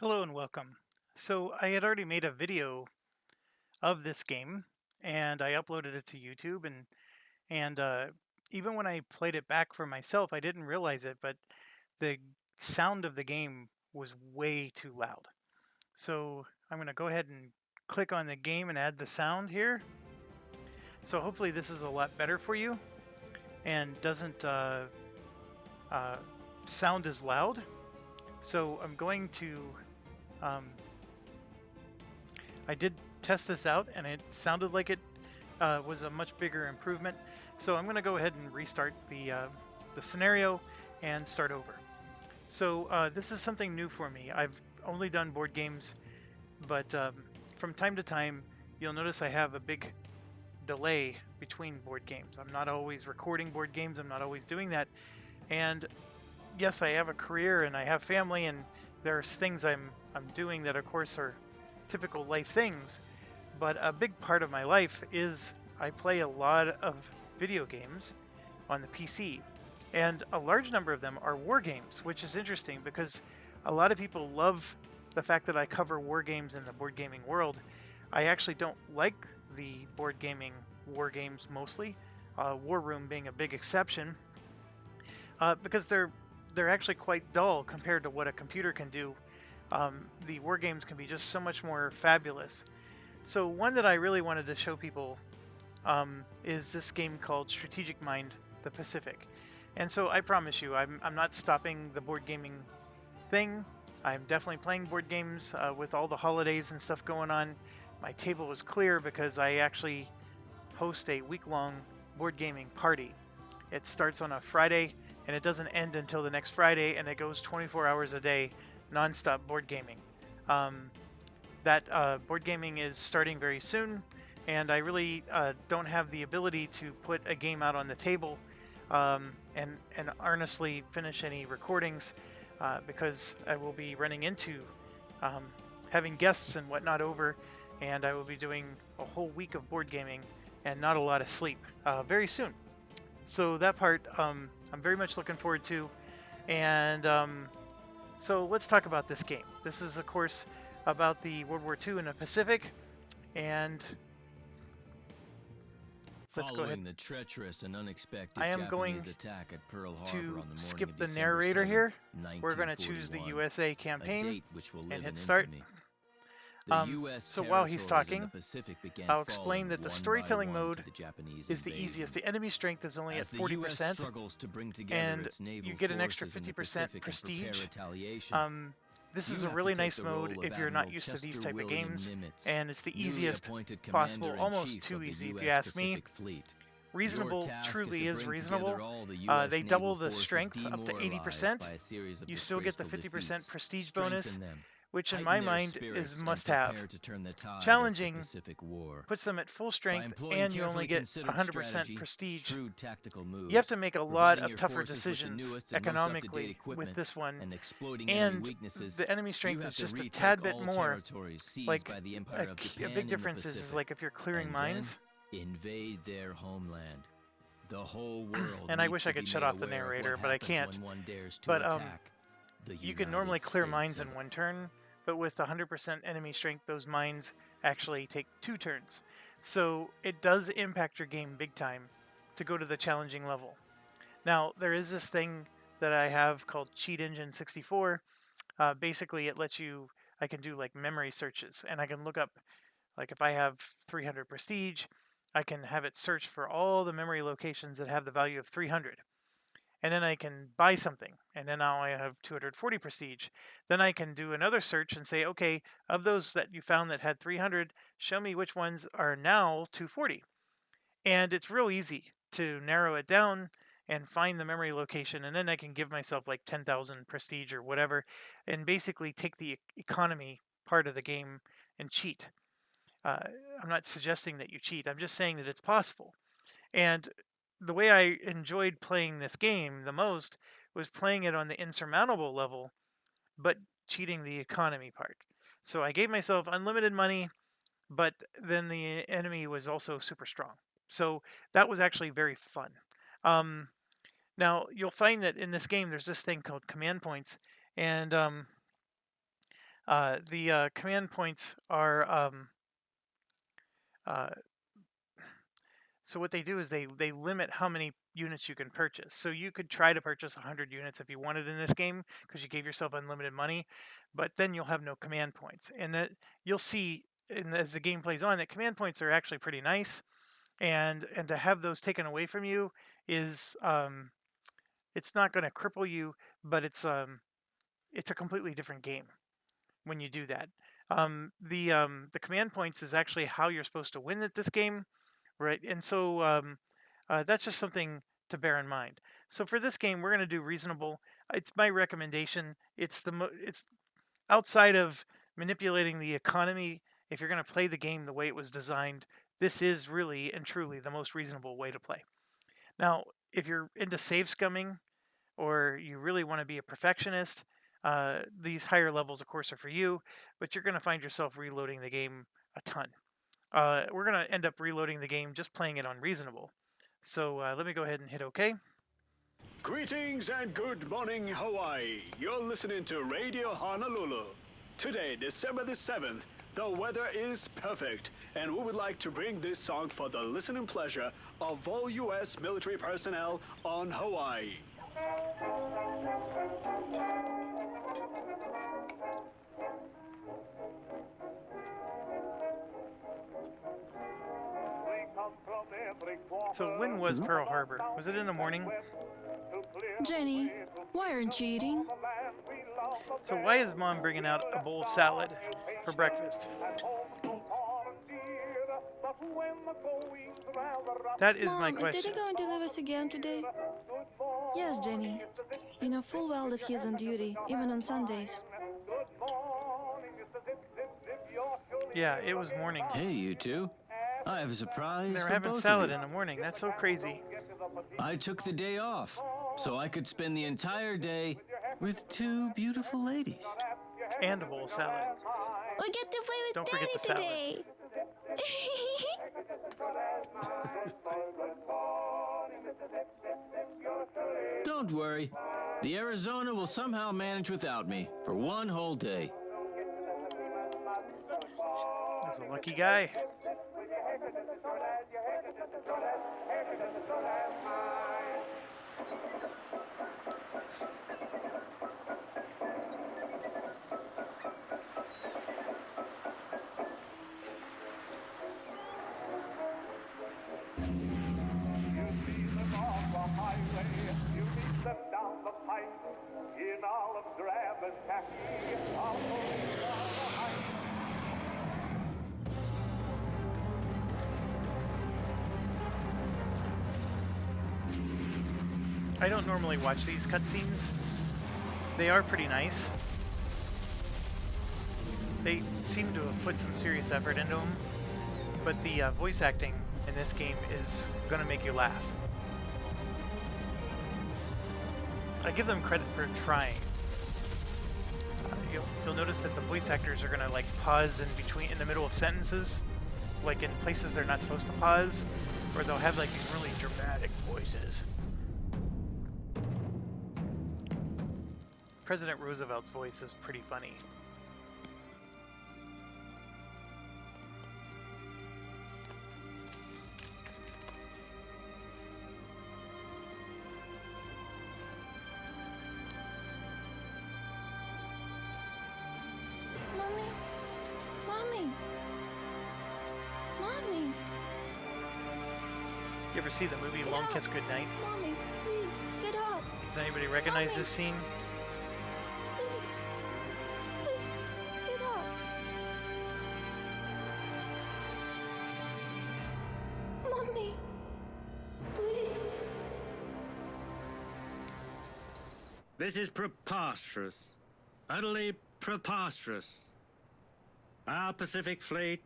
Hello and welcome. So I had already made a video of this game and I uploaded it to YouTube and even when I played it back for myself, I didn't realize it, but the sound of the game was way too loud. So I'm going to go ahead and click on the game and add the sound here. So hopefully this is a lot better for you and doesn't uh, sound as loud. So I'm going to um, I did test this out and it sounded like it was a much bigger improvement. So I'm going to go ahead and restart the scenario and start over. So this is something new for me. I've only done board games, but from time to time, you'll notice I have a big delay between board games. I'm not always recording board games. I'm not always doing that. And yes, I have a career and I have family, and there's things I'm doing that, of course, are typical life things. But a big part of my life is I play a lot of video games on the PC, and a large number of them are war games, which is interesting because a lot of people love the fact that I cover war games in the board gaming world. I actually don't like the board gaming war games mostly, War Room being a big exception, because they're actually quite dull compared to what a computer can do. The war games can be just so much more fabulous. So one that I really wanted to show people is this game called Strategic Mind: The Pacific. And so I promise you, I'm not stopping the board gaming thing. I'm definitely playing board games with all the holidays and stuff going on. My table was clear because I actually host a week-long board gaming party. It starts on a Friday and it doesn't end until the next Friday, and it goes 24 hours a day, nonstop board gaming. Um, that board gaming is starting very soon, and I really don't have the ability to put a game out on the table and earnestly finish any recordings because I will be running into um, having guests and whatnot over, and I will be doing a whole week of board gaming and not a lot of sleep very soon. So that part I'm very much looking forward to, and so let's talk about this game. This is, of course, about the World War II in the Pacific, and let's go ahead. Following the treacherous and unexpected I am going Japanese attack at Pearl Harbor to on the morning skip of the December narrator 7th, here. We're going to choose the 1941, USA a campaign date which will live and in hit start. infamy. The U.S. So while he's territories in the talking, Pacific began I'll explain falling that the one storytelling by one mode to the Japanese is the invasion. easiest. The enemy strength is only As at the U.S. 40%, struggles to bring together and its naval you get an extra forces in the 50% Pacific and prestige. prepare retaliation, This you is a have to really take nice the mode role of if you're not Admiral used to these Chester type of William games, Nimitz, and it's the newly easiest appointed possible, Commander-in-Chief almost too of the easy if U.S. you ask me. Pacific Fleet. Your Reasonable task truly is is to bring reasonable. together all the U.S. They naval double the forces strength up to demoralized 80%. by a series of You still get the disgraceful 50% defeats. prestige Strengthen bonus, them, which in heighten my their mind spirits, is and must-have. prepare to turn the tide of the Challenging Pacific War. puts them at full By strength, employing and you only carefully get considered 100% strategy, prestige. shrewd tactical moves, You have to make a lot providing of your tougher forces with the decisions newest and most up-to-date economically with equipment, this one, and exploiting enemy and weaknesses, the enemy you strength have is to just a retake tad bit all more. territories seized Like by the Empire of Japan a big in the difference is Pacific, like if you're clearing and mines. then invade their homeland. The whole world And I needs wish to I could be shut made off the aware of narrator, what but I happens can't. when one dares to But attack the you can United normally clear States mines of- in one turn, but with 100% enemy strength, those mines actually take 2 turns. So it does impact your game big time to go to the challenging level. Now, there is this thing that I have called Cheat Engine 64. Basically, it lets you, I can do like memory searches, and I can look up, like if I have 300 prestige, I can have it search for all the memory locations that have the value of 300. And then I can buy something, and then now I have 240 prestige. Then I can do another search and say, okay, of those that you found that had 300, show me which ones are now 240. And it's real easy to narrow it down and find the memory location, and then I can give myself like 10,000 prestige or whatever, and basically take the economy part of the game and cheat. I'm not suggesting that you cheat, I'm just saying that it's possible. And the way I enjoyed playing this game the most was playing it on the insurmountable level, but cheating the economy part. So I gave myself unlimited money, but then the enemy was also super strong. So that was actually very fun. Um, Now you'll find that in this game there's this thing called command points, and The command points are uh, so what they do is they limit how many units you can purchase. So you could try to purchase 100 units if you wanted in this game because you gave yourself unlimited money, but then you'll have no command points. And that you'll see as the game plays on that command points are actually pretty nice, and to have those taken away from you is it's not going to cripple you, but it's a completely different game when you do that. The command points is actually how you're supposed to win at this game, right? And so that's just something to bear in mind. So for this game, we're going to do reasonable. It's my recommendation. It's outside of manipulating the economy. If you're going to play the game the way it was designed, this is really and truly the most reasonable way to play. Now, if you're into save scumming or you really want to be a perfectionist, these higher levels, of course, are for you, but you're going to find yourself reloading the game a ton. We're going to end up reloading the game just playing it on reasonable. So let me go ahead and hit OK. Greetings and good morning, Hawaii. You're listening to Radio Honolulu. Today, December the 7th, the weather is perfect, and we would like to bring this song for the listening pleasure of all U.S. military personnel on Hawaii. So when was Pearl Harbor? Was it in the morning? Jenny, why aren't you eating? So why is Mom bringing out a bowl of salad for breakfast? That is my Mom, question. is Daddy going to leave us again today? Yes, Jenny. You know full well that he's on duty, even on Sundays. Yeah, it was morning. Hey, you two. I have a surprise They're for having both salad of in you. the morning. That's so crazy. I took the day off, so I could spend the entire day with two beautiful ladies. And a bowl of salad. We get to play with Don't forget the salad. Daddy Don't worry. The Arizona will somehow manage without me for one whole day. That's a lucky guy. I don't normally watch these cutscenes. They are pretty nice. They seem to have put some serious effort into them, but the voice acting in this game is going to make you laugh. I give them credit for trying. You'll notice that the voice actors are going to like pause in the middle of sentences, like in places they're not supposed to pause, or they'll have like these really dramatic voices. President Roosevelt's voice is pretty funny. Mommy? Mommy? Mommy? You ever see the movie Long Yeah. Kiss Goodnight? Mommy, please, get up. Does anybody recognize this scene? Please. Please, get up. Mommy. Please. This is preposterous. Utterly preposterous. Our Pacific Fleet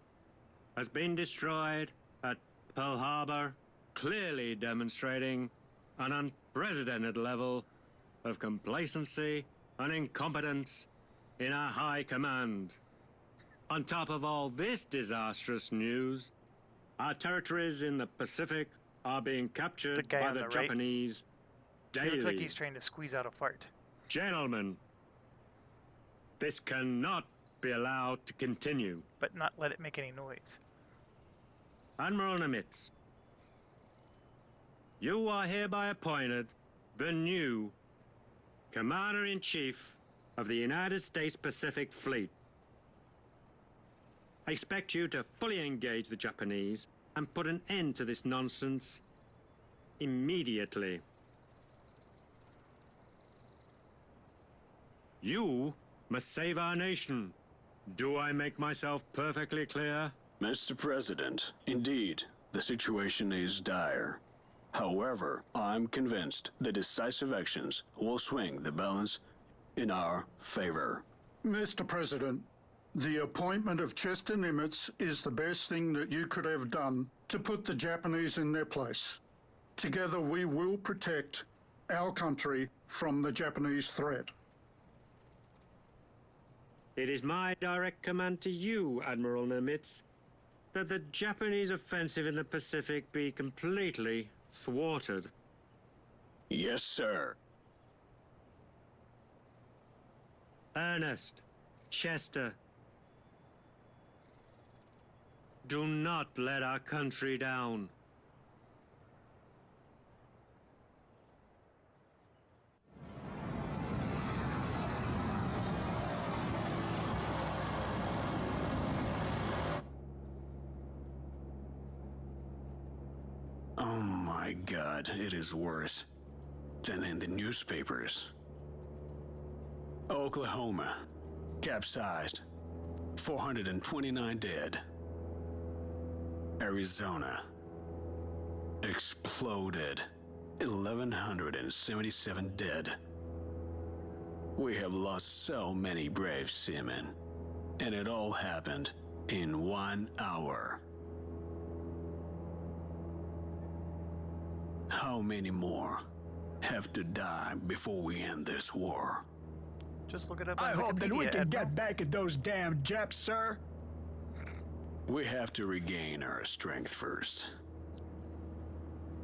has been destroyed at Pearl Harbor, clearly demonstrating an unprecedented level of complacency and incompetence in our high command. On top of all this disastrous news, our territories in the Pacific are being captured guy by on the the right? Japanese He daily. looks like he's trying to squeeze out a fart. Gentlemen, this cannot be allowed to continue. but not let it make any noise. Admiral Nimitz, you are hereby appointed the new Commander-in-Chief of the United States Pacific Fleet. I expect you to fully engage the Japanese and put an end to this nonsense immediately. You must save our nation. Do I make myself perfectly clear? Mr. President, indeed, the situation is dire. However, I'm convinced that decisive actions will swing the balance in our favor. Mr. President, the appointment of Chester Nimitz is the best thing that you could have done to put the Japanese in their place. Together we will protect our country from the Japanese threat. It is my direct command to you, Admiral Nimitz, that the Japanese offensive in the Pacific be completely thwarted. Yes, sir. Ernest, Chester, do not let our country down. Oh my God, it is worse than in the newspapers. Oklahoma, capsized, 429 dead. Arizona, exploded, 1,177 dead. We have lost so many brave seamen, and it all happened in 1 hour. How many more have to die before we end this war? Just look it up on I hope that we Wikipedia, can Admiral. get back at those damn Japs, sir. We have to regain our strength first.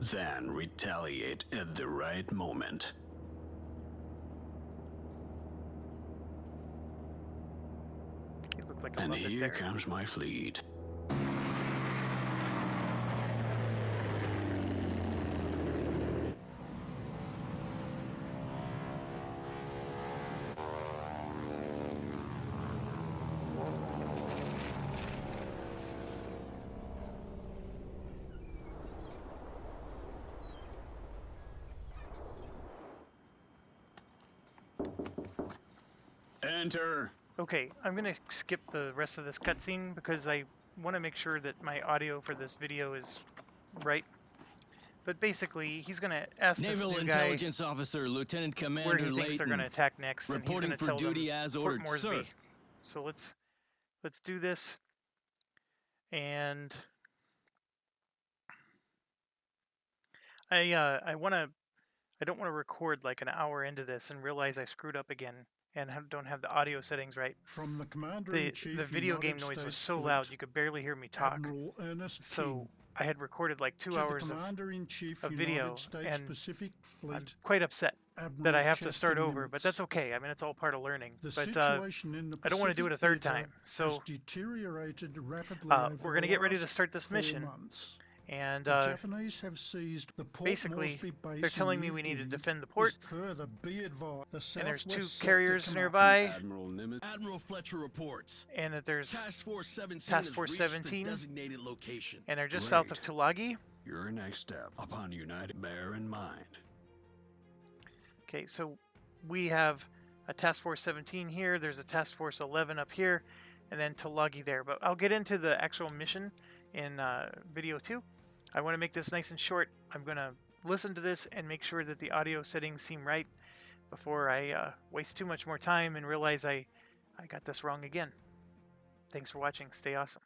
Then retaliate at the right moment. You look like a And Muppet here there. comes my fleet. Enter. Okay, I'm gonna skip the rest of this cutscene because I want to make sure that my audio for this video is right. But basically, he's gonna ask this Naval new guy Intelligence Officer Lieutenant where Commander he thinks they're gonna Layton. attack next, and he's Reporting gonna for tell duty them as Port ordered, Moresby. sir. So let's do this, and I don't want to record like an hour into this and realize I screwed up again and don't have the audio settings right. From the Commander-in-Chief, The video game United noise was States so Fleet, loud you could barely hear me talk. Admiral Ernest So King. I had recorded like 2 To the hours of Commander-in-Chief, of United video, States and Pacific I'm Fleet, quite upset that Admiral I have to Chester start over, but Nimitz. that's okay. I mean, it's all part of learning. The But situation in the I don't want to do it a third Pacific time. theater has So deteriorated rapidly we're over going to the get ready to last start this 4 mission, months. and The Japanese have seized the Port basically, Moresby base they're telling in me New we need to Guinea. defend the port, Is further be advised, the and there's 2 Southwest Sector carriers cannot nearby, Admiral Nimitz. Admiral Fletcher reports. and that there's Task Force 17 Task has Force reached 17, the designated location. and they're just south of Great. Tulagi. Your next step upon United, bear in mind. Okay, so we have a Task Force 17 here, there's a Task Force 11 up here, and then Tulagi there. But I'll get into the actual mission in video 2. I want to make this nice and short. I'm going to listen to this and make sure that the audio settings seem right before I waste too much more time and realize I got this wrong again. Thanks for watching. Stay awesome.